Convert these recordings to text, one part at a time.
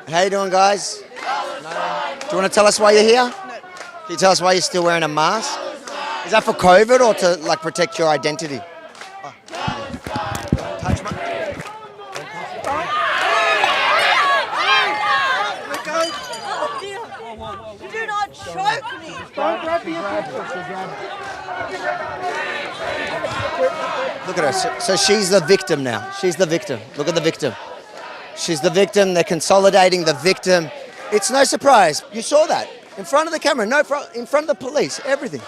How you doing, guys? No. Do you want to tell us why you're here? No. Can you tell us why you're still wearing a mask? Is that for COVID or to like protect your identity? Oh. Touch my... Do not choke me! Don't grab me. Look at her. So she's the victim now. She's the victim. Look at the victim. She's the victim. They're consolidating the victim. It's no surprise. You saw that in front of the camera. No, in front of the police. Everything.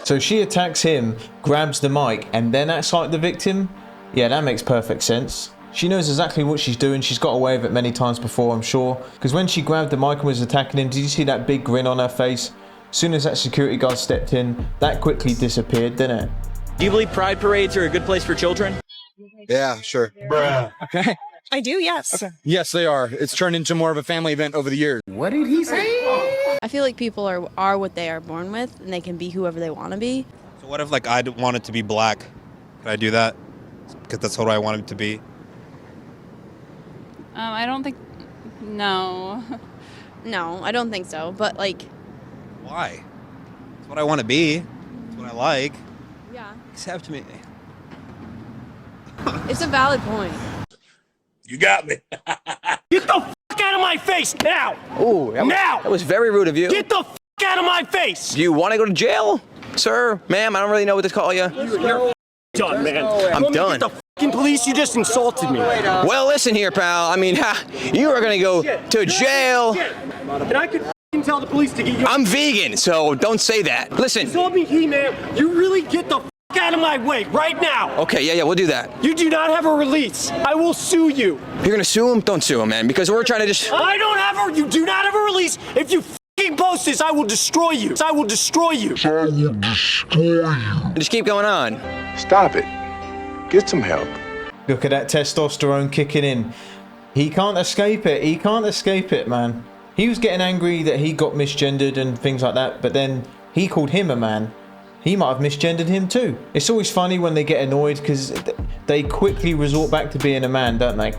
So she attacks him, grabs the mic, and then acts like the victim? Yeah, that makes perfect sense. She knows exactly what she's doing. She's got away with it many times before, I'm sure. Because when she grabbed the mic and was attacking him, did you see that big grin on her face? As soon as that security guard stepped in, that quickly disappeared, didn't it? Do you believe pride parades are a good place for children? Yeah, sure. Bruh. Okay. I do, yes. Okay. Yes, they are. It's turned into more of a family event over the years. What did he say? I feel like people are what they are born with, and they can be whoever they want to be. So what if, like, I wanted to be black? Could I do that? Because that's what I wanted to be. I don't think... No. No, I don't think so, but, like... Why? It's what I want to be. It's what I like. Yeah. Accept me. It's a valid point. You got me. Get the f*** out of my face now! Ooh, now! That was very rude of you. Get the f*** out of my face! Do you want to go to jail? Sir, ma'am, I don't really know what to call you. You're done, man. I'm done. Get the f***ing police, you just insulted me. Well, listen here, pal. I mean, you are going to go to jail. And I could f***ing tell the police to get you. I'm vegan, so don't say that. Listen. You told me man. You really get the f*** out of my way right now. Okay, yeah, we'll do that. You do not have a release. I will sue you. You're going to sue him? Don't sue him, man, because we're trying to just... You do not have a release. If you f***ing post this, I will destroy you. I will destroy you. Just keep going on. Stop it. Get some help. Look at that testosterone kicking in. He can't escape it. He can't escape it, man. He was getting angry that he got misgendered and things like that, but then he called him a man. He might have misgendered him too. It's always funny when they get annoyed because they quickly resort back to being a man, don't they?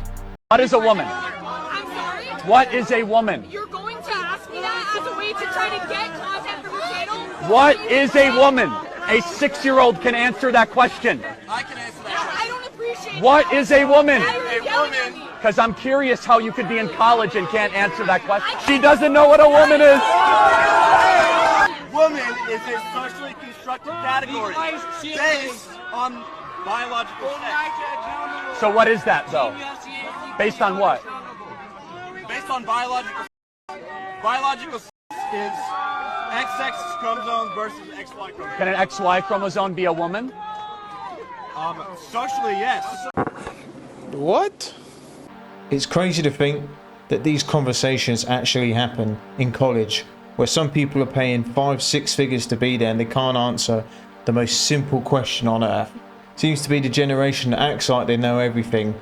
What is a woman? I'm sorry? What is a woman? You're going to ask me that as a way to try to get content from your channel? What is a woman? A 6-year-old can answer that question. I can answer that. I don't appreciate What is a woman? A woman. Because I'm curious how you could be in college and can't answer that question. She doesn't know what a woman is. Woman is a socially constructed category based on biological sex. So what is that, though? Based on what? Based on biological sex is XX chromosomes versus XY chromosomes. Can an XY chromosome be a woman? Socially, yes. What? It's crazy to think that these conversations actually happen in college, where some people are paying 5-6 figures to be there and they can't answer the most simple question on earth. Seems to be the generation that acts like they know everything,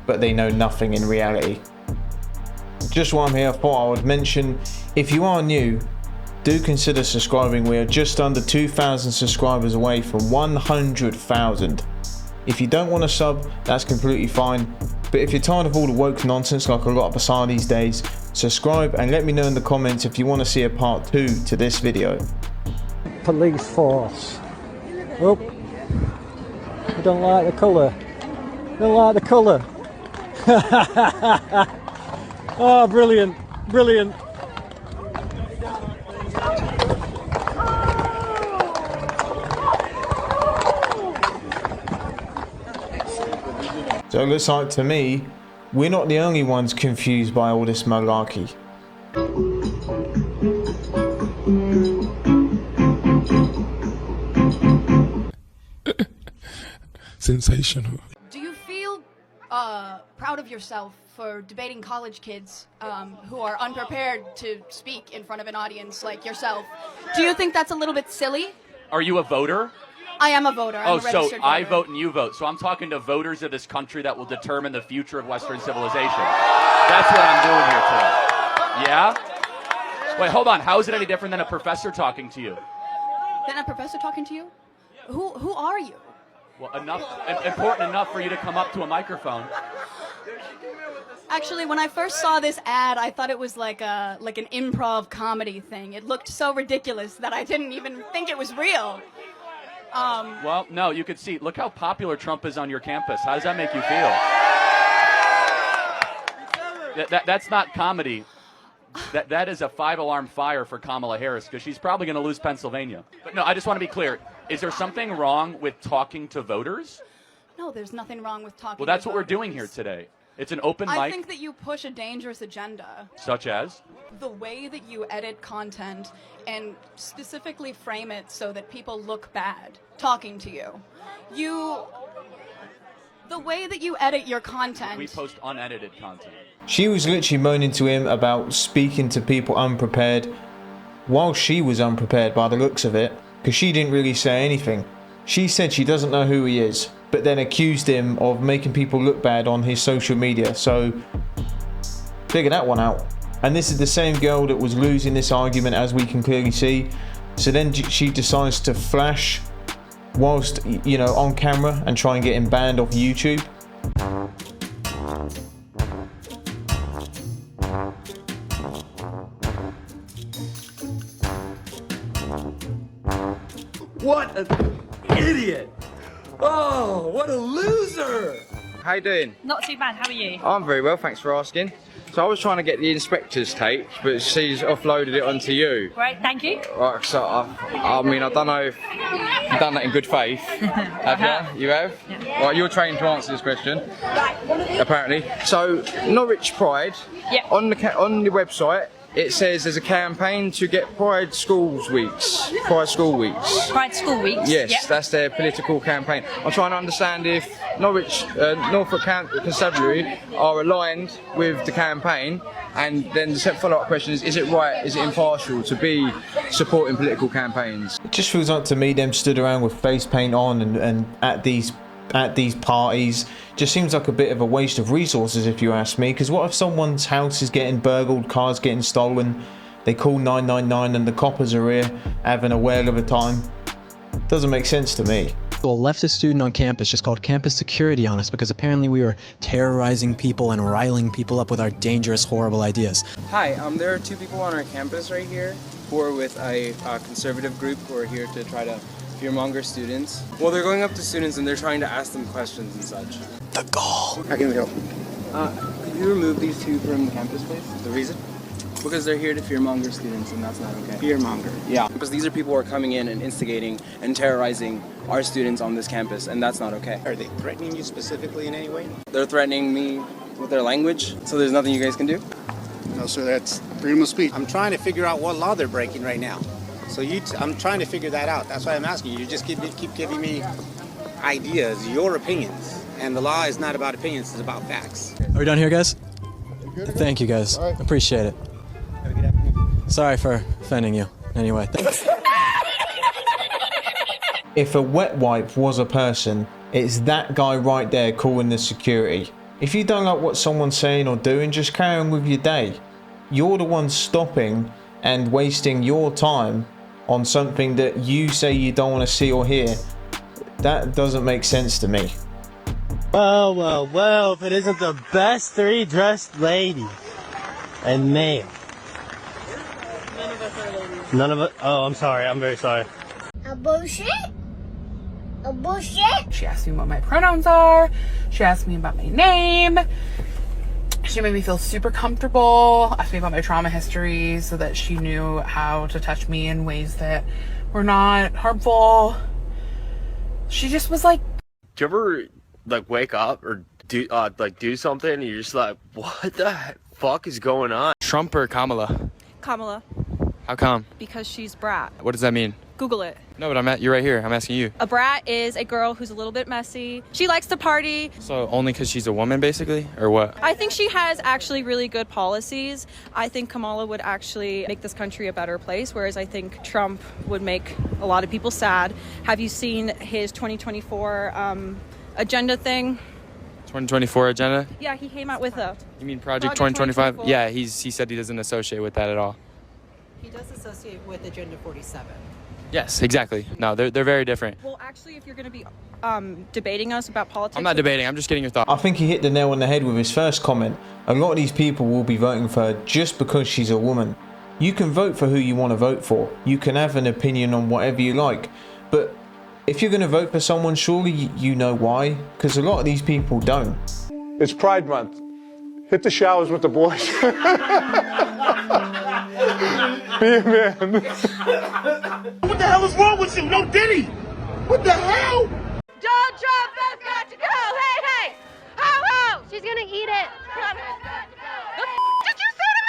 but they know nothing in reality. Just while I'm here, I thought I would mention, if you are new, do consider subscribing. We are just under 2,000 subscribers away from 100,000. If you don't want to sub, that's completely fine. But if you're tired of all the woke nonsense like a lot of us are these days, subscribe and let me know in the comments if you want to see a part 2 to this video. Police force. Oh, I don't like the colour. Don't like the colour. Oh, brilliant, brilliant. So it looks like to me, we're not the only ones confused by all this malarkey. Sensational. Do you feel proud of yourself for debating college kids who are unprepared to speak in front of an audience like yourself? Do you think that's a little bit silly? Are you a voter? I am a voter. I'm a so registered voter. I vote and you vote. So I'm talking to voters of this country that will determine the future of Western civilization. That's what I'm doing here today. Yeah? Wait, hold on. How is it any different than a professor talking to you? Than a professor talking to you? Who are you? Well, important enough for you to come up to a microphone. Actually, when I first saw this ad, I thought it was like an improv comedy thing. It looked so ridiculous that I didn't even think it was real. Well, no, you could see. Look how popular Trump is on your campus. How does that make you feel? That's not comedy. That is a 5-alarm fire for Kamala Harris, because she's probably going to lose Pennsylvania. But no, I just want to be clear. Is there something wrong with talking to voters? No, there's nothing wrong with talking. Well, that's to what we're voters. doing here today. It's an open mic. I think that you push a dangerous agenda. Such as? The way that you edit content and specifically frame it so that people look bad talking to you. The way that you edit your content. We post unedited content. She was literally moaning to him about speaking to people unprepared, while she was unprepared by the looks of it, because she didn't really say anything. She said she doesn't know who he is, but then accused him of making people look bad on his social media, so figure that one out. And this is the same girl that was losing this argument, as we can clearly see. So then she decides to flash whilst, you know, on camera and try and get him banned off YouTube. What an idiot! Oh, what a loser! How you doing? Not too bad, how are you? I'm very well, thanks for asking. So I was trying to get the inspector's take, but she's offloaded it onto you. Right, thank you. Right, so I mean, I don't know if you've done that in good faith. Have you? You have? Yeah. Right, you're trained to answer this question, apparently. So, Norwich Pride, on the website, it says there's a campaign to get Pride School Weeks. Pride School Weeks? Yes, that's their political campaign. I'm trying to understand if Norfolk Constabulary are aligned with the campaign, and then the follow-up question is it right, is it impartial to be supporting political campaigns? It just feels like to me them stood around with face paint on and at these parties just seems like a bit of a waste of resources, if you ask me, because what if someone's house is getting burgled, cars getting stolen, they call 999 and the coppers are here having a whale of a time? Doesn't make sense to me. A leftist student on campus just called campus security on us because apparently we were terrorizing people and riling people up with our dangerous, horrible ideas. Hi, there are two people on our campus right here who are with a conservative group who are here to try to fearmonger students. Well, they're going up to students and they're trying to ask them questions and such. The goal. How can we help? Could you remove these two from the campus, please? The reason? Because they're here to fearmonger students and that's not okay. Fearmonger? Yeah, because these are people who are coming in and instigating and terrorizing our students on this campus, and that's not okay. Are they threatening you specifically in any way? They're threatening me with their language, so there's nothing you guys can do? No, sir, that's freedom of speech. I'm trying to figure out what law they're breaking right now. So I'm trying to figure that out. That's why I'm asking you. You just keep giving me ideas, your opinions. And the law is not about opinions, it's about facts. Are we done here, guys? Thank you, guys. Right. Appreciate it. Have a good afternoon. Sorry for offending you. Anyway, thanks. If a wet wipe was a person, it's that guy right there calling the security. If you don't like what someone's saying or doing, just carry on with your day. You're the one stopping and wasting your time on something that you say you don't want to see or hear. That doesn't make sense to me. Well, well, well, if it isn't the best three dressed lady and male. None of us are ladies. None of us? Oh, I'm sorry. I'm very sorry. A bullshit? A bullshit? She asked me what my pronouns are. She asked me about my name. She made me feel super comfortable, asked me about my trauma history so that she knew how to touch me in ways that were not harmful. She just was like... Do you ever, like, wake up or do something and you're just like, what the fuck is going on? Trump or Kamala? Kamala. How come? Because she's brat. What does that mean? Google it. No, but you're right here. I'm asking you. A brat is a girl who's a little bit messy. She likes to party. So only because she's a woman, basically? Or what? I think she has actually really good policies. I think Kamala would actually make this country a better place, whereas I think Trump would make a lot of people sad. Have you seen his 2024 agenda thing? 2024 agenda? Yeah, he came out with a... You mean Project 2025? Yeah, he said he doesn't associate with that at all. He does associate with Agenda 47. Yes, exactly. No, they're very different. Well, actually, if you're going to be debating us about politics... I'm not debating, I'm just getting your thoughts. I think he hit the nail on the head with his first comment. A lot of these people will be voting for her just because she's a woman. You can vote for who you want to vote for. You can have an opinion on whatever you like. But if you're going to vote for someone, surely you know why. Because a lot of these people don't. It's Pride Month. Hit the showers with the boys. Be a man. What the hell is wrong with you? No Diddy! What the hell? Donald Trump has got to go! Hey, hey! Ho, ho! She's gonna eat it. The did you say to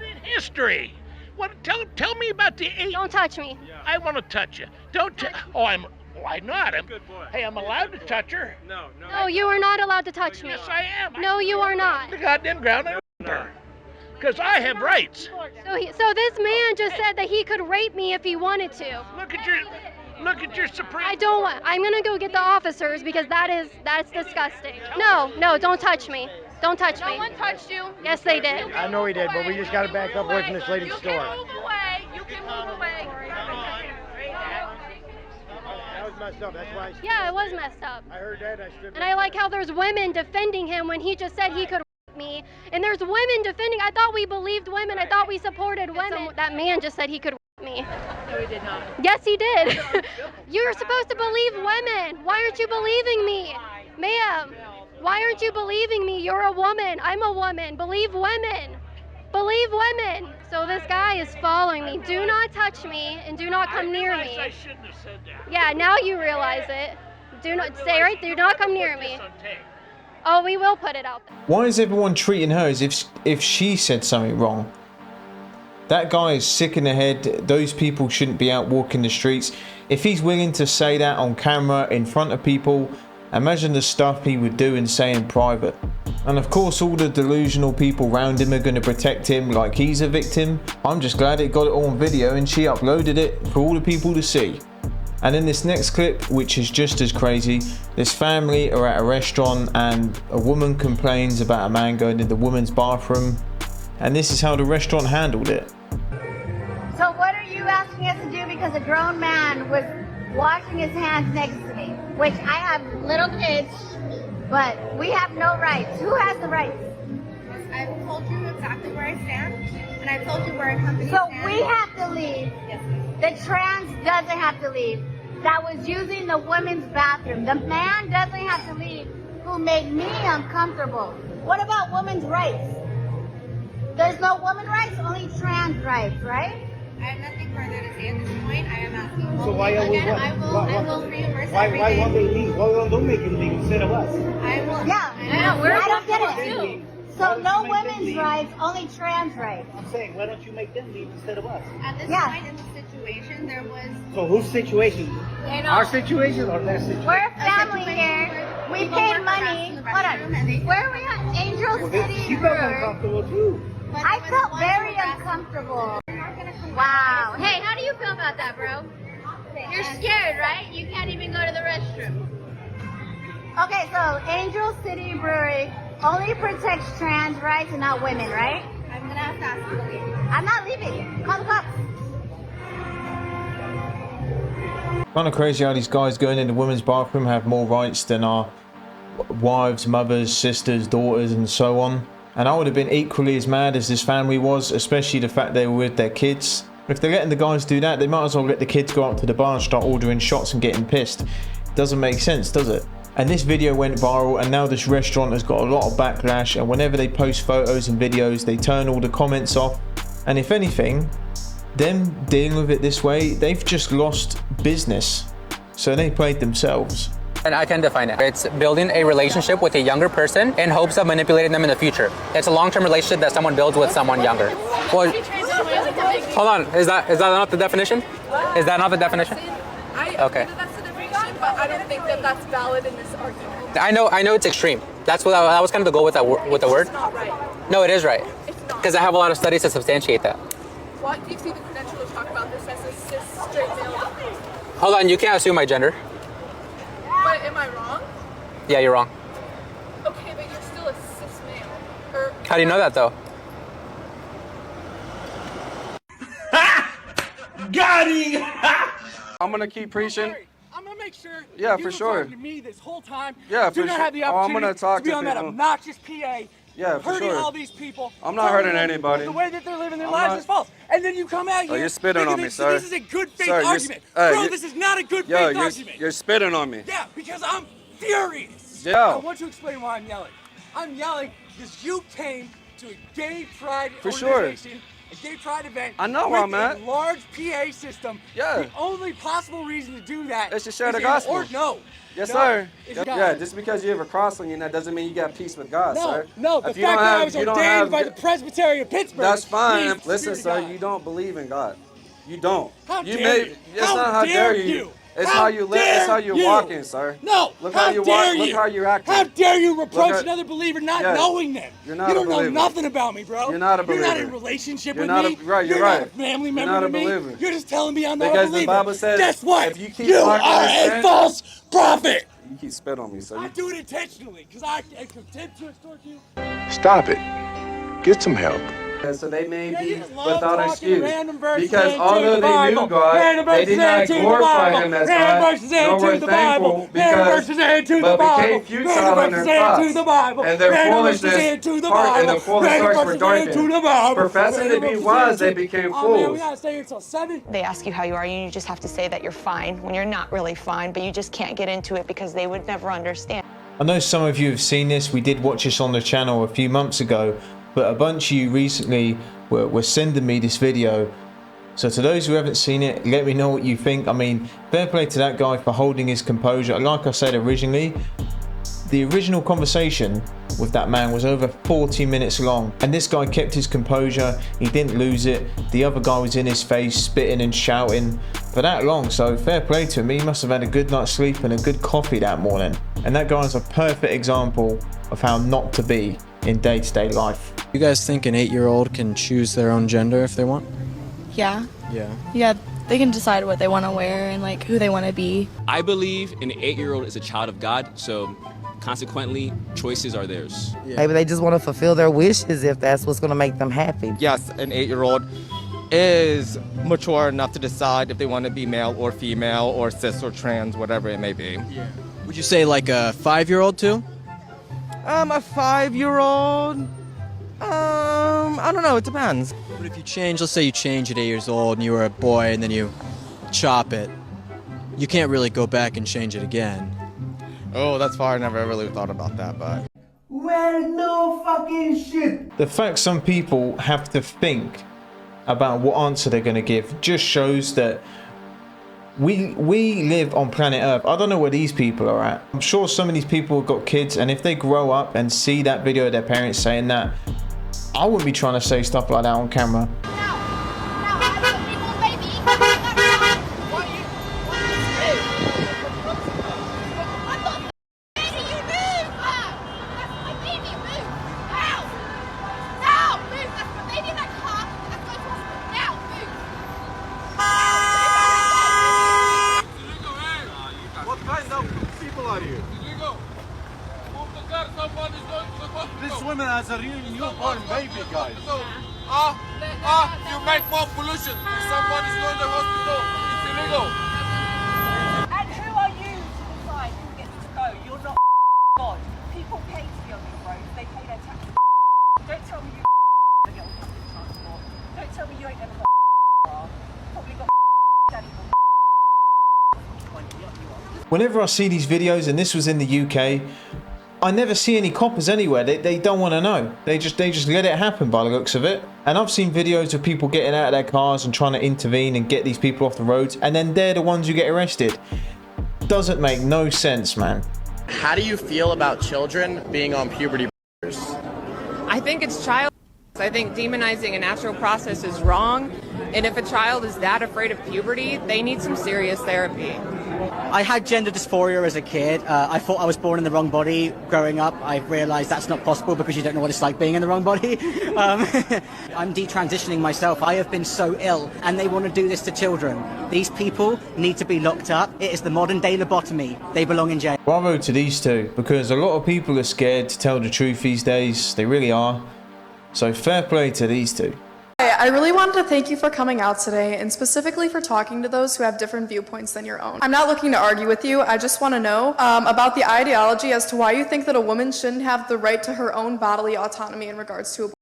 me? In history. What? Tell me about the 8. Don't touch me. I want to touch you. Don't. Why not? Hey, I'm allowed to touch her. No, you are not allowed to touch me. Yes, I am. No, you are not. The goddamn ground I her. Because I have rights. So this man just said that he could rape me if he wanted to. Look at your Supreme. I don't want. I'm gonna go get the officers because that's disgusting. No, don't touch me. Don't touch me. No one touched you. Yes, they did. I know he did, but we just got to back up away from this lady's store. You can move away. You can move away. That was messed up. That's why. Yeah, it was messed up. I heard that. I stood. And I like how there's women defending him when he just said he could rape me. And there's women defending. I thought we believed women. I thought we supported women. That man just said he could rape me. No, he did not. Yes, he did. You're supposed to believe women. Why aren't you believing me? Ma'am, why aren't you believing me? You're a woman. I'm a woman. Believe women. Believe women. So this guy is following me. Do not touch me and do not come near me. I shouldn't have said that. Yeah, now you realize it. Do not stay right. Do not come near me. Oh, we will put it out there. Why is everyone treating her as if she said something wrong? That guy is sick in the head. Those people shouldn't be out walking the streets. If he's willing to say that on camera in front of people, imagine the stuff he would do and say in private. And of course all the delusional people around him are going to protect him like he's a victim. I'm just glad it got it all on video and she uploaded it for all the people to see. And in this next clip, which is just as crazy, this family are at a restaurant and a woman complains about a man going in the woman's bathroom, and this is how the restaurant handled it. So what are you asking us to do because a grown man was washing his hands next to me? Which I have little kids, but we have no rights. Who has the rights? I've told you exactly where I stand, and I've told you where our company So stands. we have to leave. Yes. The trans doesn't have to leave. That was using the women's bathroom. The man doesn't have to leave who made me uncomfortable. What about women's rights? There's no women rights, only trans rights, right? I have nothing further to say at this point. I am asking. So why are we again, I will reimburse Why everything. won't they leave? Why don't they make them leave instead of us? I will. Yeah, I know. I don't get it. Too. So no women's rights, only trans rights. I'm saying, why don't you make them leave instead of us? At this Yeah. point in the situation, there was. So whose situation? I know. Our situation or their situation? We're a family here. We paid money. Hold on. Where are we at? Angel City She felt Brewery. uncomfortable too. I felt very uncomfortable. Wow. Hey, how do you feel about that, bro? You're scared, right? You can't even go to the restroom. Okay, so Angel City Brewery only protects trans rights and not women, right? I'm gonna have to ask you to leave. I'm not leaving. Call the cops. Kind of crazy how these guys going in the women's bathroom have more rights than our wives, mothers, sisters, daughters and so on. And I would have been equally as mad as this family was, especially the fact they were with their kids. If they're letting the guys do that, they might as well let the kids go out to the bar and start ordering shots and getting pissed. Doesn't make sense, does it? And this video went viral, and now this restaurant has got a lot of backlash, and whenever they post photos and videos, they turn all the comments off. And if anything, them dealing with it this way, they've just lost business. So they played themselves. And I can define it. It's building a relationship with a younger person in hopes of manipulating them in the future. It's a long-term relationship that someone builds with someone younger. Well, hold on, is that not the definition? Is that not the definition? Okay. That's the definition, but I don't think that that's valid in this argument. I know it's extreme. That was kind of the goal with the word. It's not right. No, it is right. Because I have a lot of studies to substantiate that. Why do you see the credential to talk about this as a cis straight male? Hold on, you can't assume my gender. But am I wrong? Yeah, you're wrong. Okay, but you're still a cis male. Or How do you know that though? Got him! I'm gonna keep preaching. I'm gonna make sure. Yeah, you for were sure. talking to me this whole time. Yeah, do for not sure. have the Oh, I'm opportunity gonna talk to be to on that people. obnoxious PA. Yeah, for hurting sure. all these people. I'm not telling hurting them anybody. The way that they're living their I'm lives not- is false. And then you come out Oh, here. you're spitting thinking on me, this, sir. This is a good faith Sir, argument. hey, Bro, this is not a good Yo, faith argument. you're spitting on me. Yeah, because I'm furious. Yeah. I want to explain why I'm yelling. I'm yelling because you came to a gay pride For sure. organization, a gay pride event. I know with where I'm at. a large PA system. Yeah. The only possible reason to do that It's to share is the in gospel. Or no. Yes, No, sir. it's God. Yeah, just because you have a cross on you, that doesn't mean you got peace with God, No, sir. no, the If fact you don't that I have- was you don't ordained have- by the Presbytery of Pittsburgh. That's fine. means the Listen, Spirit of sir, God. you don't believe in God. You don't. How you dare you? It's How not how dare dare you. you? It's How how you live. It's how you're dare you? walking, sir. No, Look how how you dare walk. you? Look how you're acting. How dare you reproach at- another believer not Yeah. knowing them? You're not you a don't know believer. nothing about me, bro. You're not a You're not believer. in relationship You're with not me. you're You're right. not a family You're member not a with me. believer. You're just telling me I'm not Because a the believer. Bible says, Guess what? if you keep you walking are in a sin- false prophet. You keep spit on me, so I you do it intentionally because I attempt to extort you. Stop it. Get some help. So they may Yeah, you be just love without talking excuse. random verses Because into although the they Bible. knew God, Random they verses did not into the glorify Bible. Him as Random God, verses nor into were the Bible. thankful Random because verses into the but Bible. became futile Random in verses their into thoughts. the Bible. And their Random verses foolishness into the heart and Bible. their foolish Random hearts were verses into darkened. the Bible. Professing to Random be verses wise, they into- became Oh man, we fools. gotta stay here till 7. They ask you how you are, and you just have to say that you're fine when you're not really fine, but you just can't get into it because they would never understand. I know some of you have seen this. We did watch this on the channel a few months ago, but a bunch of you recently were sending me this video. So to those who haven't seen it, let me know what you think. I mean, fair play to that guy for holding his composure. Like I said originally, the original conversation with that man was over 40 minutes long, and this guy kept his composure. He didn't lose it. The other guy was in his face, spitting and shouting for that long. So fair play to him. He must have had a good night's sleep and a good coffee that morning. And that guy's a perfect example of how not to be in day-to-day life. You guys think an 8-year-old can choose their own gender if they want? Yeah. Yeah. Yeah, they can decide what they want to wear and like who they want to be. I believe an 8-year-old is a child of God, so consequently, choices are theirs. Maybe they just want to fulfill their wishes if that's what's going to make them happy. Yes, an 8-year-old is mature enough to decide if they want to be male or female or cis or trans, whatever it may be. Yeah. Would you say like a 5-year-old too? A 5-year-old? I don't know, it depends. But if you change, let's say you change at 8 years old and you were a boy and then you chop it, you can't really go back and change it again. Oh, that's far. I never really thought about that, but... Well, no fucking shit. The fact some people have to think about what answer they're going to give just shows that we live on planet Earth. I don't know where these people are at. I'm sure some of these people have got kids, and if they grow up and see that video of their parents saying that, I wouldn't be trying to say stuff like that on camera. What kind of people are you? This woman has a real newborn baby, guys. You make more pollution. If someone is going to the hospital, it's illegal. And who are you to decide who gets to go? You're not God. People pay to be on these roads. They pay their taxes. Don't tell me you get on public transport. Don't tell me you ain't never got car. Probably got daddy. Whenever I see these videos, and this was in the UK, I never see any coppers anywhere. They don't want to know. They just let it happen by the looks of it. And I've seen videos of people getting out of their cars and trying to intervene and get these people off the roads, and then they're the ones who get arrested. Doesn't make no sense, man. How do you feel about children being on puberty blockers? I think it's child. I think demonizing a natural process is wrong. And if a child is that afraid of puberty, they need some serious therapy. I had gender dysphoria as a kid. I thought I was born in the wrong body. Growing up, I realized that's not possible because you don't know what it's like being in the wrong body. I'm detransitioning myself. I have been so ill, and they want to do this to children. These people need to be locked up. It is the modern day lobotomy. They belong in jail. Bravo to these two, because a lot of people are scared to tell the truth these days. They really are. So fair play to these two. I really wanted to thank you for coming out today and specifically for talking to those who have different viewpoints than your own. I'm not looking to argue with you. I just want to know about the ideology as to why you think that a woman shouldn't have the right to her own bodily autonomy in regards to abortion.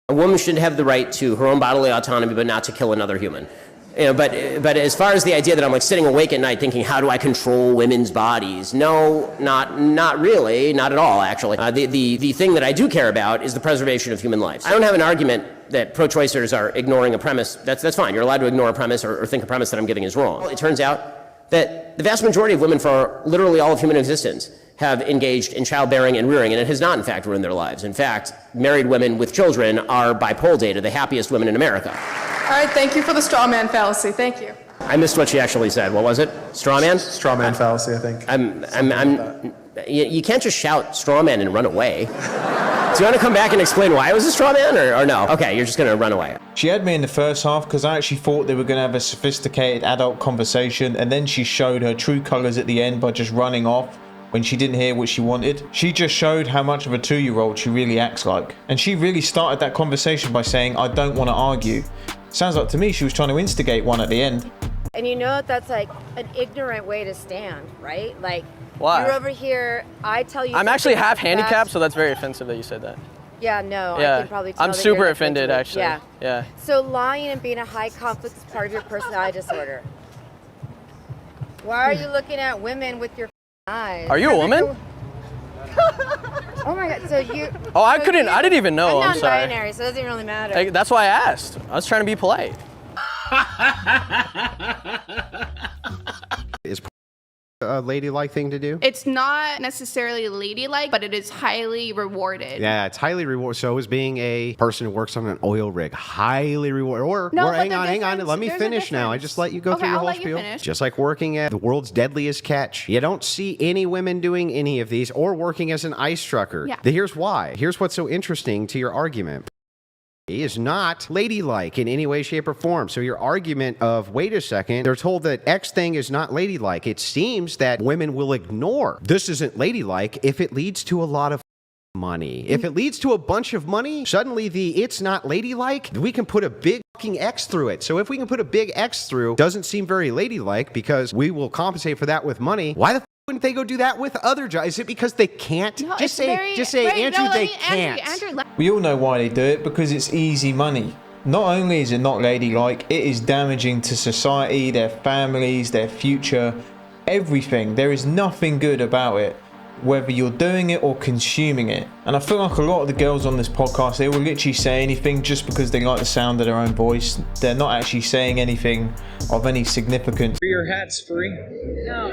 A woman should have the right to her own bodily autonomy, but not to kill another human. You know, but as far as the idea that I'm like sitting awake at night thinking, how do I control women's bodies? No, not really, not at all, actually. The thing that I do care about is the preservation of human lives. I don't have an argument that pro-choicers are ignoring a premise. That's fine. You're allowed to ignore a premise or think a premise that I'm giving is wrong. It turns out that the vast majority of women for literally all of human existence have engaged in childbearing and rearing, and it has not, in fact, ruined their lives. In fact, married women with children are, by poll data, the happiest women in America. All right, thank you for the straw man fallacy. Thank you. I missed what she actually said. What was it? Straw man? Straw man fallacy, I think. You can't just shout straw man and run away. Do you want to come back and explain why it was a straw man, or no? Okay, you're just going to run away. She had me in the first half because I actually thought they were going to have a sophisticated adult conversation, and then she showed her true colors at the end by just running off when she didn't hear what she wanted. She just showed how much of a 2-year-old she really acts like. And she really started that conversation by saying, I don't want to argue. Sounds like to me she was trying to instigate one at the end. And you know that's like an ignorant way to stand, right? Like, why? You're over here, I tell you. I'm actually half handicapped, so that's very offensive that you said that. Yeah, no, yeah. I can probably tell. I'm super offended, actually. Yeah. Yeah. So lying and being a high conflict is part of your personality disorder. Why are you looking at women with your eyes? Are you a woman? Oh my God! So you? Oh, I didn't even know. I'm sorry. Non-binary, so it doesn't really matter. That's why I asked. I was trying to be polite. Is a ladylike thing to do? It's not necessarily ladylike, but it is highly rewarded. Yeah, it's highly rewarded. So is being a person who works on an oil rig highly rewarded. Or hang on. Let me finish now. I just let you go through your whole spiel. Just like working at the world's deadliest catch. You don't see any women doing any of these or working as an ice trucker. Yeah. Here's why. Here's what's so interesting to your argument. Is not ladylike in any way, shape, or form. So your argument of, wait a second, they're told that X thing is not ladylike. It seems that women will ignore this isn't ladylike if it leads to a lot of money. If it leads to a bunch of money, suddenly it's not ladylike, we can put a big fucking X through it. So if we can put a big X through, doesn't seem very ladylike because we will compensate for that with money. Why the wouldn't they go do that with other jobs? Is it because they can't? No, just say, Andrew, they can't. Andrew, We all know why they do it, because it's easy money. Not only is it not ladylike, it is damaging to society, their families, their future, everything. There is nothing good about it, whether you're doing it or consuming it. And I feel like a lot of the girls on this podcast, they will literally say anything just because they like the sound of their own voice. They're not actually saying anything of any significance. Are your hats free? No.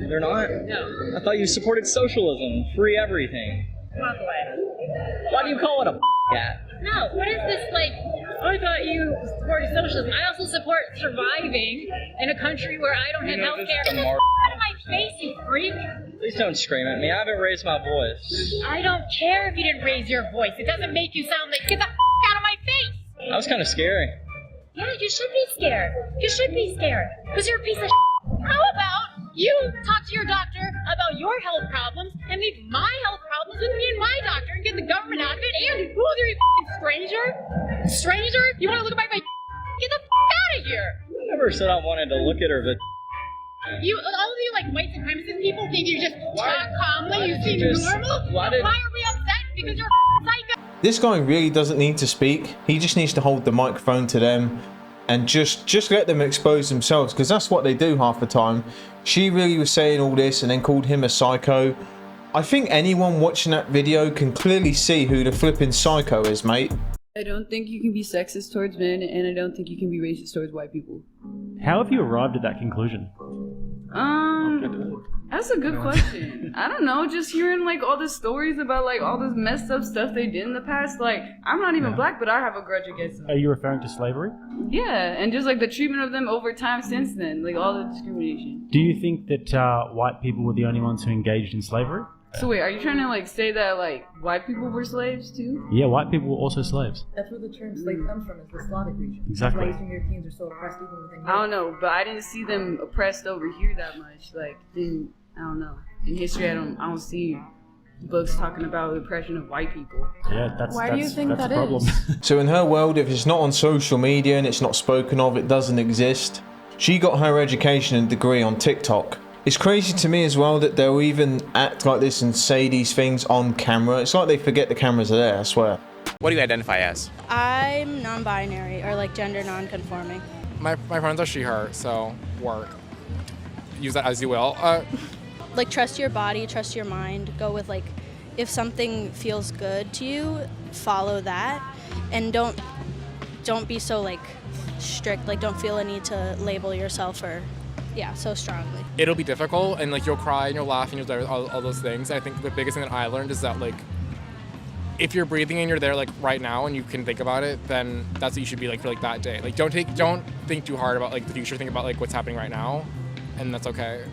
They're not? No. I thought you supported socialism, free everything. Walk away. Why do you call it a hat? No, what is this like? Oh, I thought you supported socialism. I also support surviving in a country where I don't have health care. Get the f*** out of my face, you freak! Please don't scream at me. I haven't raised my voice. I don't care if you didn't raise your voice. It doesn't make you sound like, get the f*** out of my face! That was kind of scary. Yeah, you should be scared. You should be scared. Because you're a piece of How about you talk to your doctor about your health problems and leave my health problems with me and my doctor and get the government out of it? And who are you, f***ing stranger? Stranger? You want to look at my get the f*** out of here! I never said I wanted to look at her, but All of you like white supremacist people think you just talk calmly, you seem normal? Why are we upset? Because you're a psycho! This guy really doesn't need to speak. He just needs to hold the microphone to them and just let them expose themselves, because that's what they do half the time. She really was saying all this and then called him a psycho. I think anyone watching that video can clearly see who the flipping psycho is, mate. I don't think you can be sexist towards men, and I don't think you can be racist towards white people. How have you arrived at that conclusion? That's a good question. I don't know, just hearing like all the stories about like all this messed up stuff they did in the past. Like, I'm not even black, but I have a grudge against them. Are you referring to slavery? Yeah, and just like the treatment of them over time since then, like all the discrimination. Do you think that white people were the only ones who engaged in slavery? So wait, are you trying to like say that like white people were slaves too? Yeah, white people were also slaves. That's where the term slave comes from, is the Slavic region. Exactly. That's why Eastern Europeans are so oppressed even within Europe. I don't know, but I didn't see them oppressed over here that much. Like, I don't know. In history, I don't see books talking about the oppression of white people. Yeah, that's Why do you think that's that a problem. So in her world, if it's not on social media and it's not spoken of, it doesn't exist. She got her education and degree on TikTok. It's crazy to me as well that they'll even act like this and say these things on camera. It's like they forget the cameras are there, I swear. What do you identify as? I'm non-binary, or like gender non-conforming. My pronouns are she, her, so work. Use that as you will. Like, trust your body, trust your mind. Go with, like, if something feels good to you, follow that. And don't be so, like, strict. Like, don't feel a need to label yourself or, yeah, so strongly. It'll be difficult, and like you'll cry and you'll laugh and you'll do all those things. I think the biggest thing that I learned is that, like, if you're breathing and you're there like right now and you can think about it, then that's what you should be like for like that day. Like, don't think too hard about like the future. Think about like what's happening right now, and that's okay.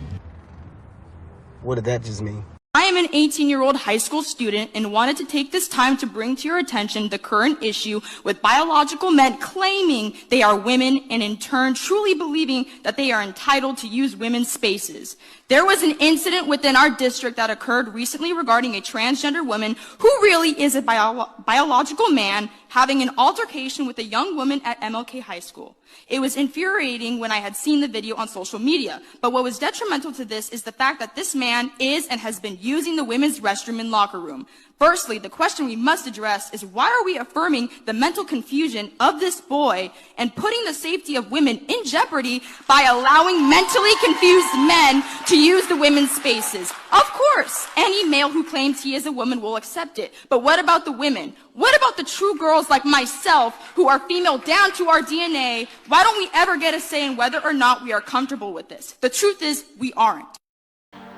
What did that just mean? I am an 18-year-old high school student and wanted to take this time to bring to your attention the current issue with biological men claiming they are women and in turn truly believing that they are entitled to use women's spaces. There was an incident within our district that occurred recently regarding a transgender woman who really is a biological man having an altercation with a young woman at MLK High School. It was infuriating when I had seen the video on social media, but what was detrimental to this is the fact that this man is and has been using the women's restroom and locker room. Firstly, the question we must address is why are we affirming the mental confusion of this boy and putting the safety of women in jeopardy by allowing mentally confused men to use the women's spaces? Of course, any male who claims he is a woman will accept it. But what about the women? What about the true girls like myself who are female down to our DNA? Why don't we ever get a say in whether or not we are comfortable with this? The truth is, we aren't.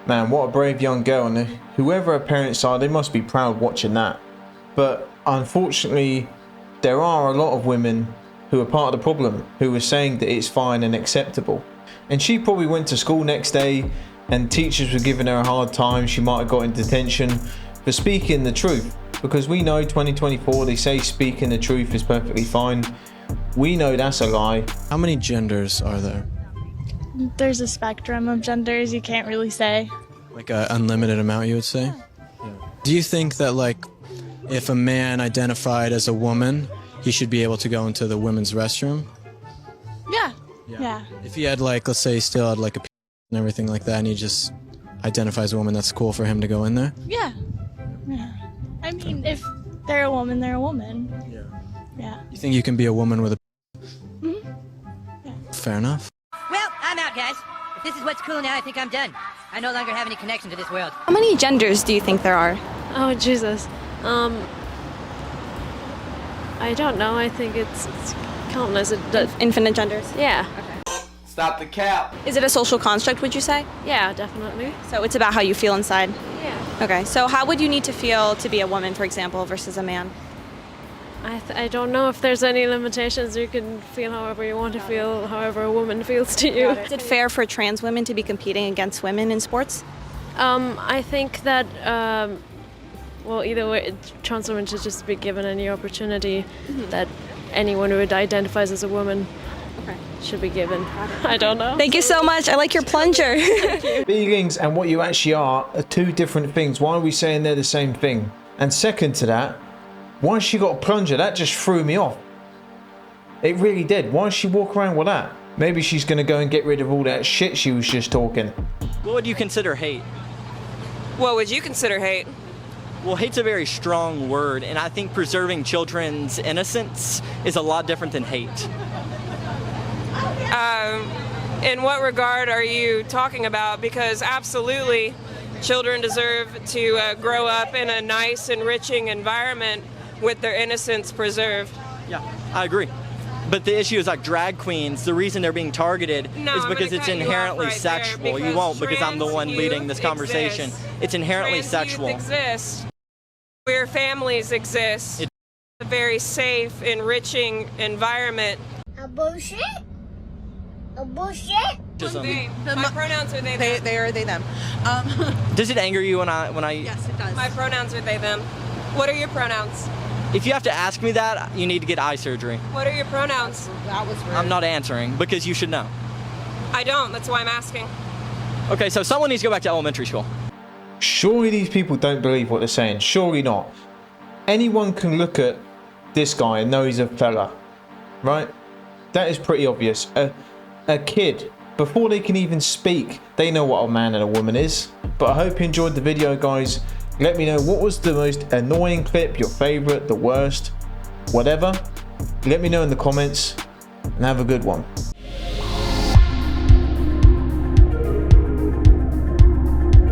Man, what a brave young girl, and whoever her parents are, they must be proud watching that. But unfortunately, there are a lot of women who are part of the problem, who are saying that it's fine and acceptable. And she probably went to school next day and teachers were giving her a hard time. She might have got in detention for speaking the truth, because we know 2024, they say speaking the truth is perfectly fine. We know that's a lie. How many genders are there? There's a spectrum of genders, you can't really say. Like an unlimited amount, you would say? Yeah. Do you think that, like, if a man identified as a woman, he should be able to go into the women's restroom? Yeah. If he had, like, let's say he still had, like, a and everything like that, and he just identifies a woman, that's cool for him to go in there? Yeah. I mean, if they're a woman, they're a woman. Yeah. You think you can be a woman with a Mm-hmm. Fair enough. Well, I'm out, guys. If this is what's cool now, I think I'm done. I no longer have any connection to this world. How many genders do you think there are? Oh, Jesus. I don't know. I think it's countless. Infinite genders? Yeah. Stop the cap. Is it a social construct, would you say? Yeah, definitely. So it's about how you feel inside? Yeah. Okay, so how would you need to feel to be a woman, for example, versus a man? I don't know if there's any limitations. You can feel however you want to feel, however a woman feels to you. Is it fair for trans women to be competing against women in sports? I think that, well, either way, trans women should just be given any opportunity that anyone who identifies as a woman should be given. I don't know. Thank you so much. I like your plunger. Feelings and what you actually are two different things. Why are we saying they're the same thing? And second to that, why has she got a plunger? That just threw me off. It really did. Why does she walk around with that? Maybe she's going to go and get rid of all that shit she was just talking. What would you consider hate? What would you consider hate? Well, hate's a very strong word, and I think preserving children's innocence is a lot different than hate. In what regard are you talking about? Because absolutely, children deserve to grow up in a nice, enriching environment with their innocence preserved. Yeah, I agree. But the issue is like drag queens, the reason they're being targeted is because it's inherently sexual. You won't, because I'm the one leading this conversation. It's inherently sexual. Exist. Queer families exist. It's a very safe, enriching environment. A bullshit? A bullshit? My pronouns are they, them. They are they, them. Does it anger you when I? Yes, it does. My pronouns are they, them. What are your pronouns? If you have to ask me that, you need to get eye surgery. What are your pronouns? That was rude. I'm not answering because you should know. I don't. That's why I'm asking. Okay, so someone needs to go back to elementary school. Surely these people don't believe what they're saying. Surely not. Anyone can look at this guy and know he's a fella, right? That is pretty obvious. A kid, before they can even speak, they know what a man and a woman is. But I hope you enjoyed the video, guys. Let me know what was the most annoying clip, your favorite, the worst, whatever. Let me know in the comments, and have a good one.